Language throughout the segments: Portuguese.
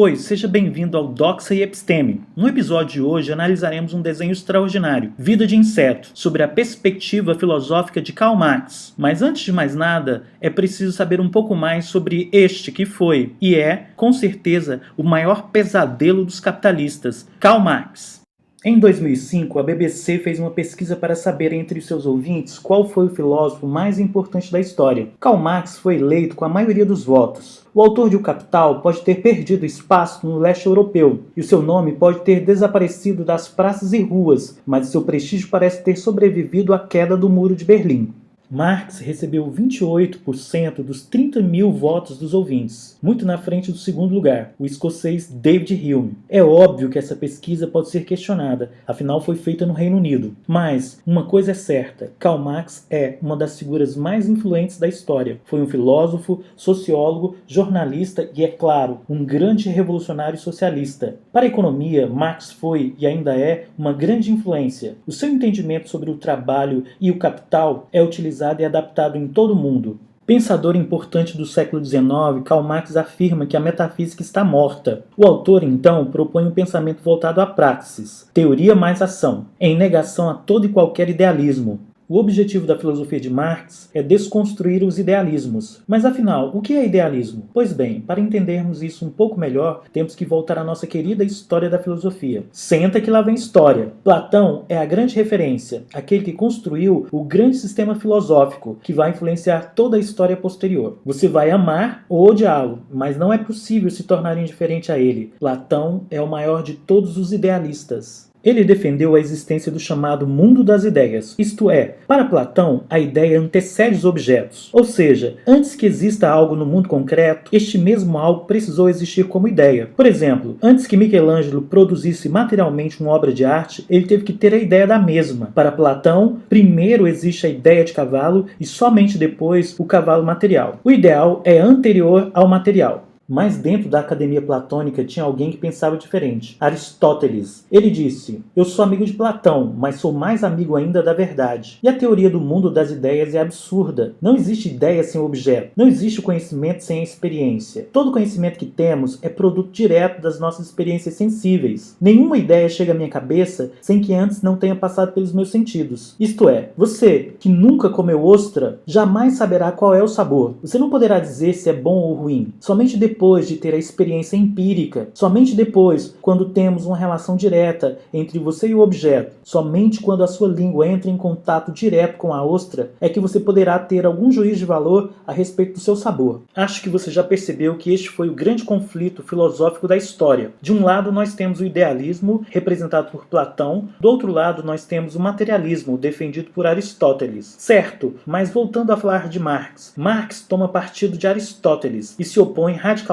Pois, seja bem-vindo ao Doxa e Episteme. No episódio de hoje analisaremos um desenho extraordinário, Vida de Inseto, sobre a perspectiva filosófica de Karl Marx. Mas antes de mais nada, é preciso saber um pouco mais sobre este que foi, e é, com certeza, o maior pesadelo dos capitalistas, Karl Marx. Em 2005, a BBC fez uma pesquisa para saber entre seus ouvintes qual foi o filósofo mais importante da história. Karl Marx foi eleito com a maioria dos votos. O autor de O Capital pode ter perdido espaço no leste europeu, e o seu nome pode ter desaparecido das praças e ruas, mas seu prestígio parece ter sobrevivido à queda do Muro de Berlim. Marx recebeu 28% dos 30 mil votos dos ouvintes, muito na frente do segundo lugar, o escocês David Hume. É óbvio que essa pesquisa pode ser questionada, afinal foi feita no Reino Unido. Mas uma coisa é certa, Karl Marx é uma das figuras mais influentes da história. Foi um filósofo, sociólogo, jornalista e, é claro, um grande revolucionário socialista. Para a economia, Marx foi e ainda é uma grande influência. O seu entendimento sobre o trabalho e o capital é utilizado e adaptado em todo o mundo. Pensador importante do século XIX, Karl Marx afirma que a metafísica está morta. O autor, então, propõe um pensamento voltado à praxis, teoria mais ação, em negação a todo e qualquer idealismo. O objetivo da filosofia de Marx é desconstruir os idealismos. Mas afinal, o que é idealismo? Pois bem, para entendermos isso um pouco melhor, temos que voltar à nossa querida história da filosofia. Senta que lá vem história. Platão é a grande referência, aquele que construiu o grande sistema filosófico que vai influenciar toda a história posterior. Você vai amar ou odiá-lo, mas não é possível se tornar indiferente a ele. Platão é o maior de todos os idealistas. Ele defendeu a existência do chamado mundo das ideias, isto é, para Platão, a ideia antecede os objetos. Ou seja, antes que exista algo no mundo concreto, este mesmo algo precisou existir como ideia. Por exemplo, antes que Michelangelo produzisse materialmente uma obra de arte, ele teve que ter a ideia da mesma. Para Platão, primeiro existe a ideia de cavalo e somente depois o cavalo material. O ideal é anterior ao material. Mas dentro da academia platônica tinha alguém que pensava diferente, Aristóteles. Ele disse: eu sou amigo de Platão, mas sou mais amigo ainda da verdade. E a teoria do mundo das ideias é absurda. Não existe ideia sem objeto. Não existe o conhecimento sem a experiência. Todo conhecimento que temos é produto direto das nossas experiências sensíveis. Nenhuma ideia chega à minha cabeça sem que antes não tenha passado pelos meus sentidos. Isto é, você que nunca comeu ostra, jamais saberá qual é o sabor. Você não poderá dizer se é bom ou ruim. Somente depois de ter a experiência empírica, somente depois, quando temos uma relação direta entre você e o objeto, somente quando a sua língua entra em contato direto com a ostra, é que você poderá ter algum juízo de valor a respeito do seu sabor. Acho que você já percebeu que este foi o grande conflito filosófico da história. De um lado nós temos o idealismo, representado por Platão, do outro lado nós temos o materialismo, defendido por Aristóteles. Certo, mas voltando a falar de Marx, Marx toma partido de Aristóteles e se opõe radicalmente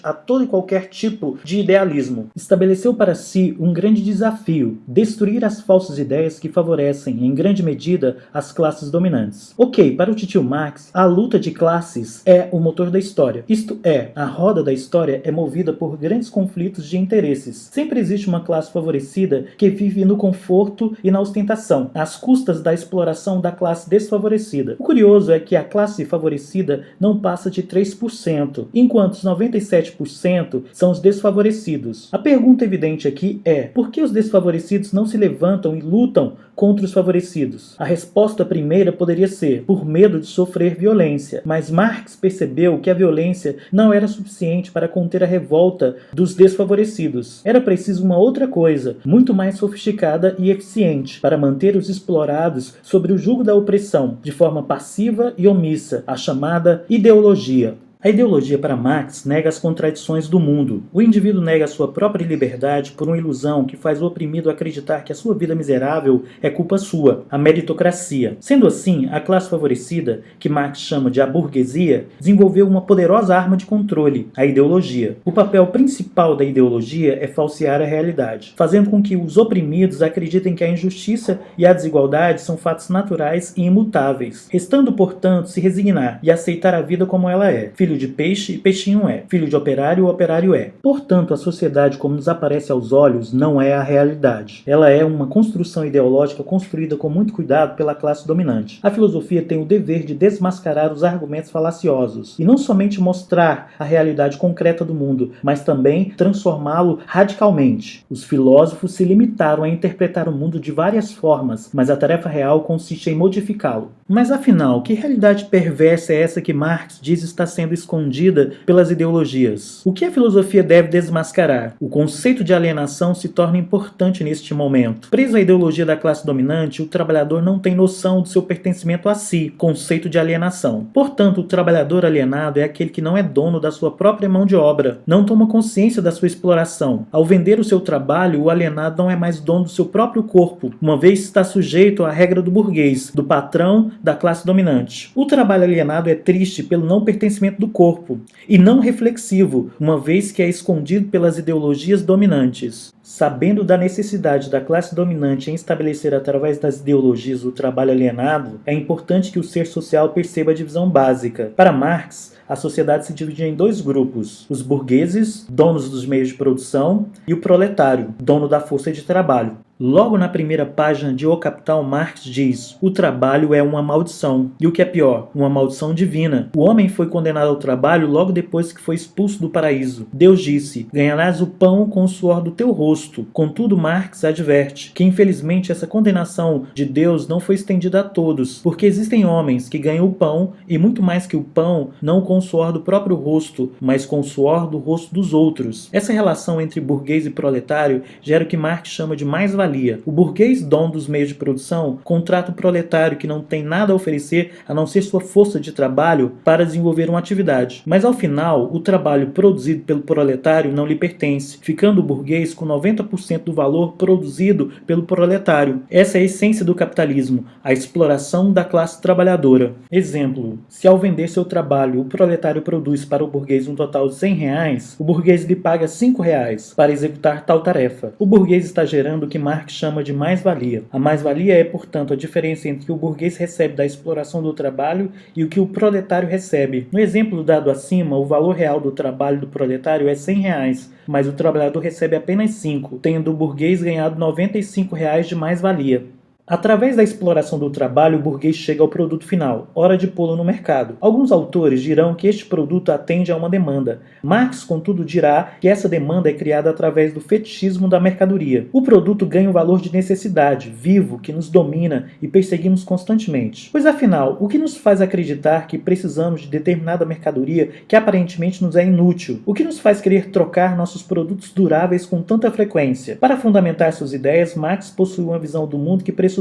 a todo e qualquer tipo de idealismo. Estabeleceu para si um grande desafio: destruir as falsas ideias que favorecem, em grande medida, as classes dominantes. Ok, para o titio Marx, a luta de classes é o motor da história. Isto é, a roda da história é movida por grandes conflitos de interesses. Sempre existe uma classe favorecida que vive no conforto e na ostentação, às custas da exploração da classe desfavorecida. O curioso é que a classe favorecida não passa de 3%, enquanto os 97% são os desfavorecidos. A pergunta evidente aqui é: por que os desfavorecidos não se levantam e lutam contra os favorecidos? A resposta primeira poderia ser: por medo de sofrer violência. Mas Marx percebeu que a violência não era suficiente para conter a revolta dos desfavorecidos. Era preciso uma outra coisa, muito mais sofisticada e eficiente, para manter os explorados sobre o jugo da opressão, de forma passiva e omissa, a chamada ideologia. A ideologia para Marx nega as contradições do mundo. O indivíduo nega a sua própria liberdade por uma ilusão que faz o oprimido acreditar que a sua vida miserável é culpa sua, a meritocracia. Sendo assim, a classe favorecida, que Marx chama de a burguesia, desenvolveu uma poderosa arma de controle, a ideologia. O papel principal da ideologia é falsear a realidade, fazendo com que os oprimidos acreditem que a injustiça e a desigualdade são fatos naturais e imutáveis, restando, portanto, se resignar e aceitar a vida como ela é. filho de peixe, peixinho é. Filho de operário, operário é. Portanto, a sociedade, como nos aparece aos olhos, não é a realidade. Ela é uma construção ideológica construída com muito cuidado pela classe dominante. A filosofia tem o dever de desmascarar os argumentos falaciosos e não somente mostrar a realidade concreta do mundo, mas também transformá-lo radicalmente. Os filósofos se limitaram a interpretar o mundo de várias formas, mas a tarefa real consiste em modificá-lo. Mas afinal, que realidade perversa é essa que Marx diz está sendo escondida pelas ideologias? O que a filosofia deve desmascarar? O conceito de alienação se torna importante neste momento. Preso à ideologia da classe dominante, o trabalhador não tem noção do seu pertencimento a si, conceito de alienação. Portanto, o trabalhador alienado é aquele que não é dono da sua própria mão de obra, não toma consciência da sua exploração. Ao vender o seu trabalho, o alienado não é mais dono do seu próprio corpo, uma vez está sujeito à regra do burguês, do patrão, da classe dominante. O trabalho alienado é triste pelo não pertencimento do corpo, e não reflexivo, uma vez que é escondido pelas ideologias dominantes. Sabendo da necessidade da classe dominante em estabelecer através das ideologias o trabalho alienado, é importante que o ser social perceba a divisão básica. Para Marx, a sociedade se divide em dois grupos: os burgueses, donos dos meios de produção, e o proletário, dono da força de trabalho. Logo na primeira página de O Capital, Marx diz: o trabalho é uma maldição, e o que é pior, uma maldição divina. O homem foi condenado ao trabalho logo depois que foi expulso do paraíso. Deus disse: ganharás o pão com o suor do teu rosto. Contudo, Marx adverte que infelizmente essa condenação de Deus não foi estendida a todos, porque existem homens que ganham o pão, e muito mais que o pão, não com o suor do próprio rosto, mas com o suor do rosto dos outros. Essa relação entre burguês e proletário gera o que Marx chama de mais-valia. O burguês, dono dos meios de produção, contrata o proletário que não tem nada a oferecer a não ser sua força de trabalho para desenvolver uma atividade. Mas ao final, o trabalho produzido pelo proletário não lhe pertence, ficando o burguês com 90% do valor produzido pelo proletário. Essa é a essência do capitalismo, a exploração da classe trabalhadora. Exemplo: se ao vender seu trabalho o proletário produz para o burguês um total de R$100, o burguês lhe paga R$5 para executar tal tarefa. O burguês está gerando o que Marx chama de mais-valia. A mais-valia é, portanto, a diferença entre o que o burguês recebe da exploração do trabalho e o que o proletário recebe. No exemplo dado acima, o valor real do trabalho do proletário é R$100, mas o trabalhador recebe apenas 5, tendo o burguês ganhado R$95 de mais-valia. Através da exploração do trabalho, o burguês chega ao produto final, hora de pô-lo no mercado. Alguns autores dirão que este produto atende a uma demanda. Marx, contudo, dirá que essa demanda é criada através do fetichismo da mercadoria. O produto ganha um valor de necessidade, vivo, que nos domina e perseguimos constantemente. Pois afinal, o que nos faz acreditar que precisamos de determinada mercadoria que aparentemente nos é inútil? O que nos faz querer trocar nossos produtos duráveis com tanta frequência? Para fundamentar suas ideias, Marx possui uma visão do mundo que pressupõe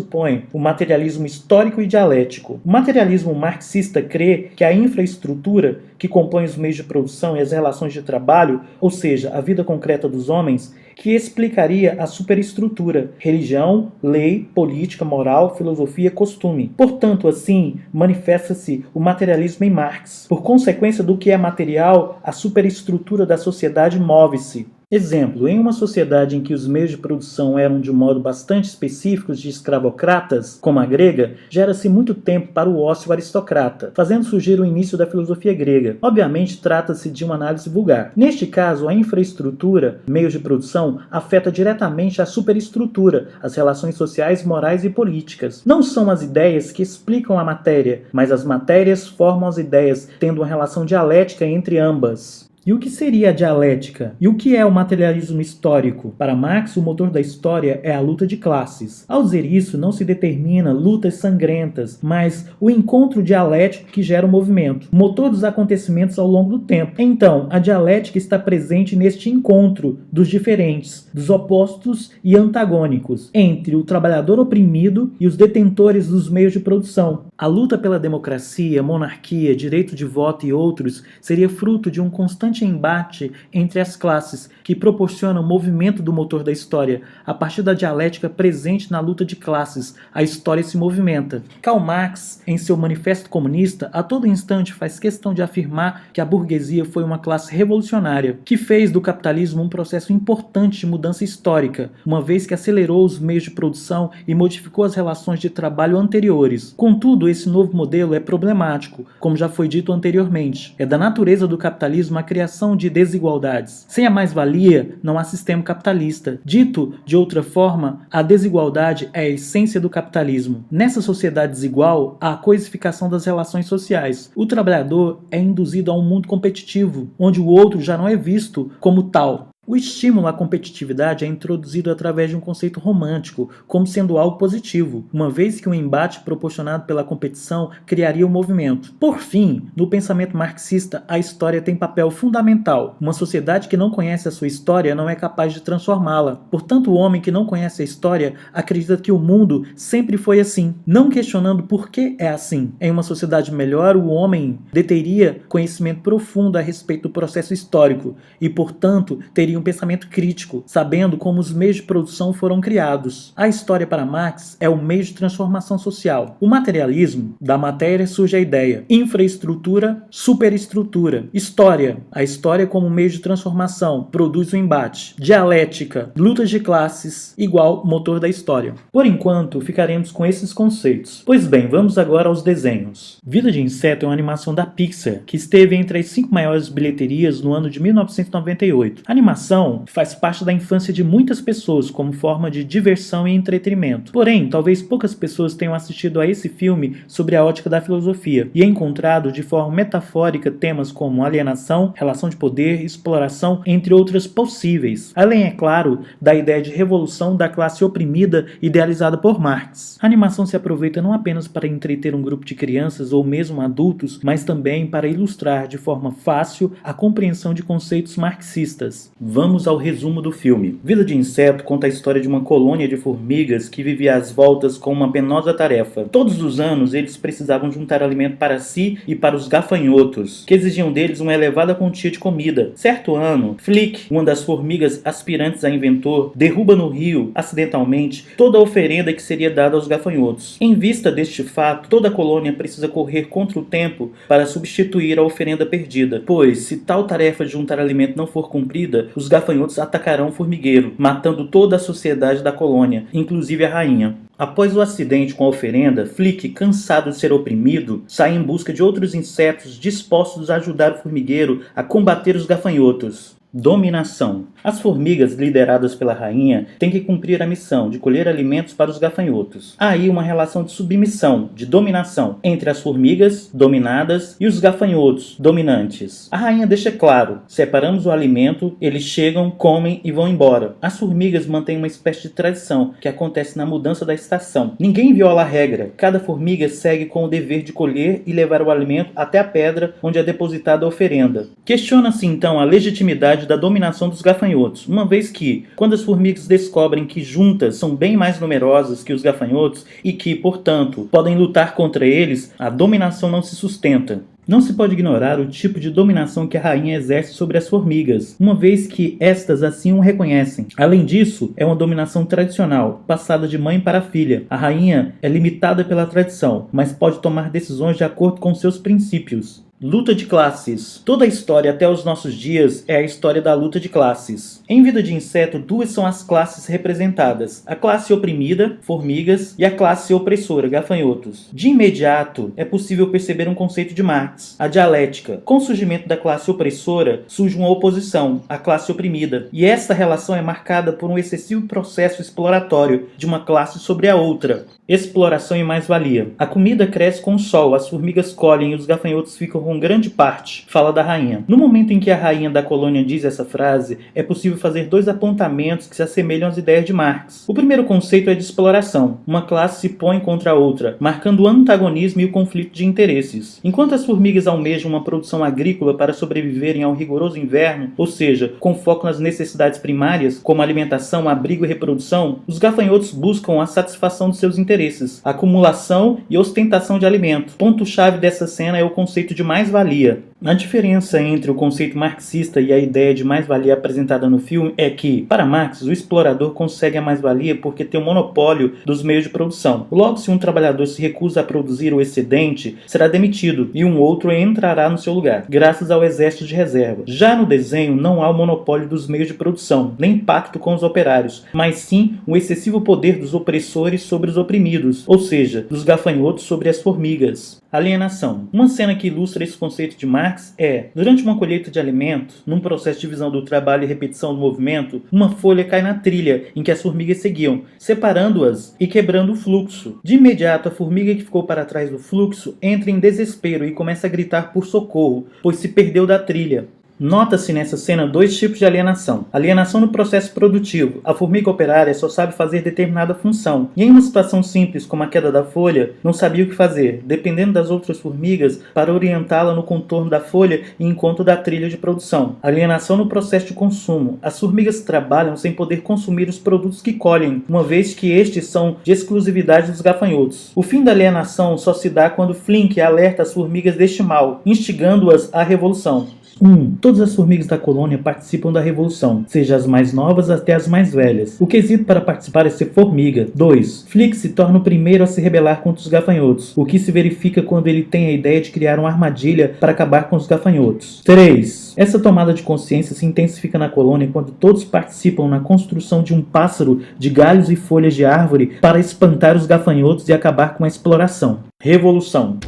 o materialismo histórico e dialético. O materialismo marxista crê que a infraestrutura que compõe os meios de produção e as relações de trabalho, ou seja, a vida concreta dos homens, que explicaria a superestrutura: religião, lei, política, moral, filosofia, costume. Portanto, assim, manifesta-se o materialismo em Marx. Por consequência do que é material, a superestrutura da sociedade move-se. Exemplo: em uma sociedade em que os meios de produção eram de um modo bastante específicos de escravocratas, como a grega, gera-se muito tempo para o ócio aristocrata, fazendo surgir o início da filosofia grega. Obviamente, trata-se de uma análise vulgar. Neste caso, a infraestrutura, meios de produção, afeta diretamente a superestrutura, as relações sociais, morais e políticas. Não são as ideias que explicam a matéria, mas as matérias formam as ideias, tendo uma relação dialética entre ambas. E o que seria a dialética? E o que é o materialismo histórico? Para Marx, o motor da história é a luta de classes. Ao dizer isso, não se determina lutas sangrentas, mas o encontro dialético que gera o movimento, o motor dos acontecimentos ao longo do tempo. Então, a dialética está presente neste encontro dos diferentes, dos opostos e antagônicos, entre o trabalhador oprimido e os detentores dos meios de produção. A luta pela democracia, monarquia, direito de voto e outros seria fruto de um constante constante embate entre as classes que proporciona o movimento do motor da história. A partir da dialética presente na luta de classes, a história se movimenta. Karl Marx, em seu Manifesto Comunista, a todo instante faz questão de afirmar que a burguesia foi uma classe revolucionária, que fez do capitalismo um processo importante de mudança histórica, uma vez que acelerou os meios de produção e modificou as relações de trabalho anteriores. Contudo, esse novo modelo é problemático, como já foi dito anteriormente. É da natureza do capitalismo a criação de desigualdades. Sem a mais-valia, não há sistema capitalista. Dito de outra forma, a desigualdade é a essência do capitalismo. Nessa sociedade desigual, há a coisificação das relações sociais. O trabalhador é induzido a um mundo competitivo, onde o outro já não é visto como tal. O estímulo à competitividade é introduzido através de um conceito romântico, como sendo algo positivo, uma vez que o embate proporcionado pela competição criaria o movimento. Por fim, no pensamento marxista, a história tem papel fundamental. Uma sociedade que não conhece a sua história não é capaz de transformá-la. Portanto, o homem que não conhece a história acredita que o mundo sempre foi assim, não questionando por que é assim. Em uma sociedade melhor, o homem deteria conhecimento profundo a respeito do processo histórico e, portanto, teria um pensamento crítico, sabendo como os meios de produção foram criados. A história para Marx é o meio de transformação social. O materialismo, da matéria surge a ideia. Infraestrutura, superestrutura. História, a história como meio de transformação, produz o embate. Dialética, lutas de classes, igual motor da história. Por enquanto, ficaremos com esses conceitos. Pois bem, vamos agora aos desenhos. Vida de Inseto é uma animação da Pixar, que esteve entre as 5 maiores bilheterias no ano de 1998. A animação faz parte da infância de muitas pessoas como forma de diversão e entretenimento. Porém, talvez poucas pessoas tenham assistido a esse filme sobre a ótica da filosofia e encontrado de forma metafórica temas como alienação, relação de poder, exploração, entre outras possíveis. Além, é claro, da ideia de revolução da classe oprimida idealizada por Marx. A animação se aproveita não apenas para entreter um grupo de crianças ou mesmo adultos, mas também para ilustrar de forma fácil a compreensão de conceitos marxistas. Vamos ao resumo do filme. Vida de Inseto conta a história de uma colônia de formigas que vivia às voltas com uma penosa tarefa. Todos os anos eles precisavam juntar alimento para si e para os gafanhotos, que exigiam deles uma elevada quantia de comida. Certo ano, Flick, uma das formigas aspirantes a inventor, derruba no rio, acidentalmente, toda a oferenda que seria dada aos gafanhotos. Em vista deste fato, toda a colônia precisa correr contra o tempo para substituir a oferenda perdida, pois, se tal tarefa de juntar alimento não for cumprida, os gafanhotos atacarão o formigueiro, matando toda a sociedade da colônia, inclusive a rainha. Após o acidente com a oferenda, Flick, cansado de ser oprimido, sai em busca de outros insetos dispostos a ajudar o formigueiro a combater os gafanhotos. Dominação. As formigas, lideradas pela rainha, têm que cumprir a missão de colher alimentos para os gafanhotos. Há aí uma relação de submissão, de dominação, entre as formigas, dominadas, e os gafanhotos, dominantes. A rainha deixa claro: separamos o alimento, eles chegam, comem e vão embora. As formigas mantêm uma espécie de tradição que acontece na mudança da estação. Ninguém viola a regra. Cada formiga segue com o dever de colher e levar o alimento até a pedra onde é depositada a oferenda. Questiona-se então a legitimidade da dominação dos gafanhotos, uma vez que, quando as formigas descobrem que juntas são bem mais numerosas que os gafanhotos e que, portanto, podem lutar contra eles, a dominação não se sustenta. Não se pode ignorar o tipo de dominação que a rainha exerce sobre as formigas, uma vez que estas assim o reconhecem. Além disso, é uma dominação tradicional, passada de mãe para filha. A rainha é limitada pela tradição, mas pode tomar decisões de acordo com seus princípios. Luta de classes. Toda a história até os nossos dias é a história da luta de classes. Em Vida de Inseto, 2 são as classes representadas: a classe oprimida, formigas, e a classe opressora, gafanhotos. De imediato, é possível perceber um conceito de Marx, a dialética. Com o surgimento da classe opressora, surge uma oposição, a classe oprimida, e essa relação é marcada por um excessivo processo exploratório de uma classe sobre a outra. Exploração e mais-valia. A comida cresce com o sol, as formigas colhem e os gafanhotos ficam com grande parte, fala da rainha. No momento em que a rainha da colônia diz essa frase, é possível fazer 2 apontamentos que se assemelham às ideias de Marx. O primeiro conceito é de exploração. Uma classe se põe contra a outra, marcando o antagonismo e o conflito de interesses. Enquanto as formigas almejam uma produção agrícola para sobreviverem ao rigoroso inverno, ou seja, com foco nas necessidades primárias, como alimentação, abrigo e reprodução, os gafanhotos buscam a satisfação de seus interesses, acumulação e ostentação de alimento. Ponto-chave dessa cena é o conceito de mais-valia. A diferença entre o conceito marxista e a ideia de mais-valia apresentada no filme é que, para Marx, o explorador consegue a mais-valia porque tem o monopólio dos meios de produção. Logo, se um trabalhador se recusa a produzir o excedente, será demitido e um outro entrará no seu lugar, graças ao exército de reserva. Já no desenho, não há o monopólio dos meios de produção, nem pacto com os operários, mas sim o excessivo poder dos opressores sobre os oprimidos, ou seja, dos gafanhotos sobre as formigas. Alienação. Uma cena que ilustra esse conceito de Marx é: durante uma colheita de alimento, num processo de divisão do trabalho e repetição do movimento, uma folha cai na trilha em que as formigas seguiam, separando-as e quebrando o fluxo. De imediato, a formiga que ficou para trás do fluxo entra em desespero e começa a gritar por socorro, pois se perdeu da trilha. Nota-se nessa cena dois tipos de alienação. Alienação no processo produtivo. A formiga operária só sabe fazer determinada função, e em uma situação simples como a queda da folha, não sabia o que fazer, dependendo das outras formigas para orientá-la no contorno da folha e encontro da trilha de produção. Alienação no processo de consumo. As formigas trabalham sem poder consumir os produtos que colhem, uma vez que estes são de exclusividade dos gafanhotos. O fim da alienação só se dá quando Flink alerta as formigas deste mal, instigando-as à revolução. 1. Todas as formigas da colônia participam da revolução, seja as mais novas até as mais velhas. O quesito para participar é ser formiga. 2. Flick se torna o primeiro a se rebelar contra os gafanhotos, o que se verifica quando ele tem a ideia de criar uma armadilha para acabar com os gafanhotos. 3. Essa tomada de consciência se intensifica na colônia quando todos participam na construção de um pássaro de galhos e folhas de árvore para espantar os gafanhotos e acabar com a exploração. Revolução.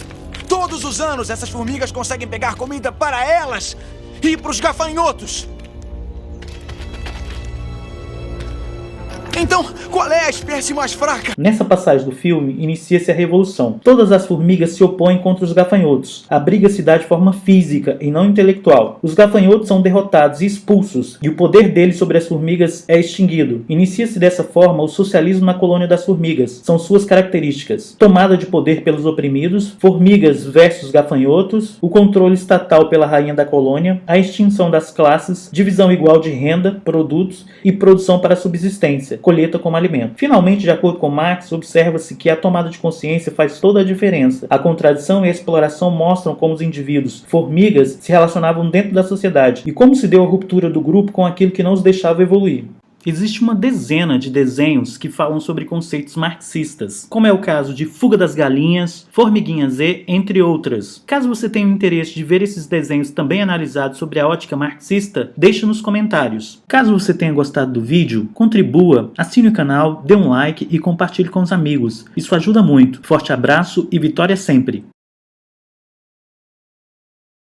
Todos os anos, essas formigas conseguem pegar comida para elas e para os gafanhotos. Então, qual é a espécie mais fraca? Nessa passagem do filme, inicia-se a revolução. Todas as formigas se opõem contra os gafanhotos. A briga se dá de forma física e não intelectual. Os gafanhotos são derrotados e expulsos, e o poder deles sobre as formigas é extinguido. Inicia-se dessa forma o socialismo na colônia das formigas. São suas características: tomada de poder pelos oprimidos, formigas versus gafanhotos, o controle estatal pela rainha da colônia, a extinção das classes, divisão igual de renda, produtos e produção para a subsistência, colheita como alimento. Finalmente, de acordo com Marx, observa-se que a tomada de consciência faz toda a diferença. A contradição e a exploração mostram como os indivíduos, formigas, se relacionavam dentro da sociedade e como se deu a ruptura do grupo com aquilo que não os deixava evoluir. Existe uma dezena de desenhos que falam sobre conceitos marxistas, como é o caso de Fuga das Galinhas, Formiguinha Z, entre outras. Caso você tenha o interesse de ver esses desenhos também analisados sobre a ótica marxista, deixe nos comentários. Caso você tenha gostado do vídeo, contribua, assine o canal, dê um like e compartilhe com os amigos. Isso ajuda muito. Forte abraço e vitória sempre!